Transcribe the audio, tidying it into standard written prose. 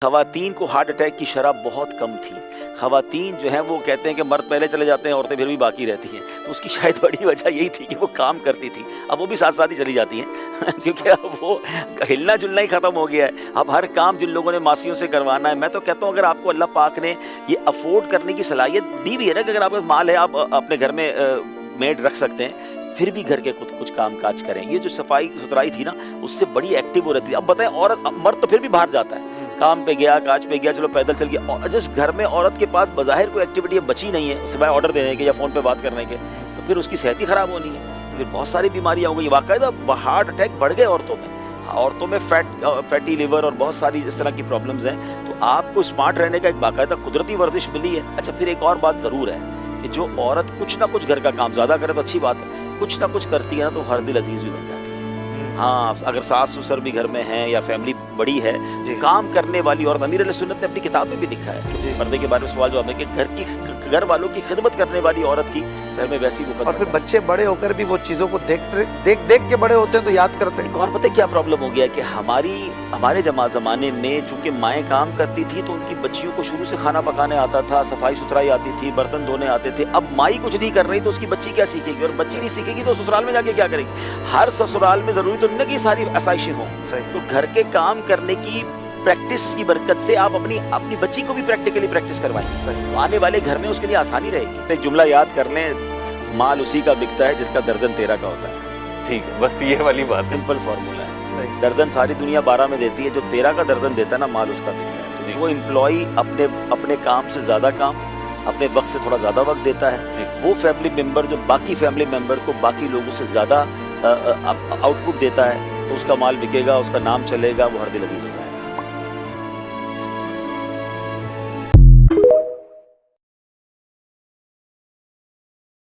خواتین کو heart attack کی شرح بہت کم تھی. خواتین جو ہیں وہ کہتے ہیں کہ مرد پہلے چلے جاتے ہیں، عورتیں پھر بھی باقی رہتی ہیں. تو اس کی شاید بڑی وجہ یہی تھی کہ وہ کام کرتی تھی. اب وہ بھی ساتھ ساتھ ہی چلی جاتی ہیں کیونکہ اب وہ ہلنا جلنا ہی ختم ہو گیا ہے. اب ہر کام جن لوگوں نے ماسیوں سے کروانا ہے. میں تو کہتا ہوں اگر آپ کو اللہ پاک نے یہ افورڈ کرنے کی صلاحیت دی بھی ہے نا کہ اگر آپ کا مال ہے آپ اپنے گھر میں میڈ رکھ سکتے ہیں، پھر بھی گھر کے کچھ کام کاج کریں. یہ جو صفائی ستھرائی تھی نا اس سے بڑی ایکٹیو ہو رہتی ہے. اب بتائیں عورت مرد تو پھر بھی باہر جاتا ہے، کام پہ گیا، کاج پہ گیا، چلو پیدل چل گیا. اور جس گھر میں عورت کے پاس بظاہر کوئی ایکٹیویٹی بچی نہیں ہے سوائے آرڈر دینے کے یا فون پہ بات کرنے کے، تو پھر اس کی صحت ہی خراب ہونی ہے. تو پھر بہت ساری بیماریاں ہو گئی. باقاعدہ ہارٹ اٹیک بڑھ گئے عورتوں میں فیٹی لیور اور بہت ساری اس طرح کی پرابلمز ہیں. تو آپ کو اسمارٹ رہنے کا ایک باقاعدہ قدرتی ورزش ملی ہے. اچھا پھر ایک اور بات ضرور ہے کہ جو عورت کچھ نہ کچھ گھر کا کام زیادہ کرے تو اچھی بات ہے، کچھ نہ کچھ کرتی ہے نا تو ہر دل عزیز بھی بن جاتی ہے. ہاں اگر ساس سسر بھی گھر میں ہیں یا فیملی بڑی ہے، کام کرنے والی عورت، امیر علیہ سنت نے اپنی کتاب میں بھی لکھا ہے کہ پردے کے بارے میں سوال جواب ہے کہ گھر والوں کی خدمت کرنے والی عورت کی گھر میں ویسی وہ. اور پھر بچے بڑے ہو کر بھی وہ چیزوں کو دیکھ کے بڑے ہوتے ہیں تو یاد کرتے ہیں. اور پتہ کیا پرابلم ہو گیا ہے کہ ہمارے زمانے میں چونکہ مائیں کام کرتی تھی تو ان کی بچیوں کو شروع سے کھانا پکانے آتا تھا، صفائی ستھرائی آتی تھی، برتن دھونے آتے تھے. اب مائی کچھ نہیں کر رہی تو اس کی بچی کیا سیکھے گی؟ اور بچی نہیں سیکھے گی تو سسرال میں جا کے کیا کرے گی؟ ہر سسرال میں ضروری تو نہیں کہ ساری آسائشیں ہوں. تو گھر کے کام کرنے کی پریکٹس کی برکت سے آپ اپنی بچی کو بھی پریکٹیکلی پریکٹس کروائیں. تو آنے والے گھر میں اس کے لیے آسانی رہے گی. ایک جملہ یاد کر لیں، مال اسی کا بکتا ہے جس کا درجن 13 کا ہوتا ہے. ٹھیک ہے، بس یہ والی بات ہے. سمپل فارمولا ہے. درجن ساری دنیا 12 میں دیتی ہے، جو 13 کا درجن دیتا ہے نا مال اس کا بکتا ہے. وہ امپلائی اپنے کام سے زیادہ کام، اپنے وقت سے تھوڑا زیادہ وقت دیتا ہے. وہ فیملی ممبر جو باقی فیملی ممبر کو باقی لوگوں سے زیادہ آؤٹ پٹ دیتا ہے تو اس کا مال بکے گا، اس کا نام چلے گا، وہ ہر دل عزیز ہو جائے گا.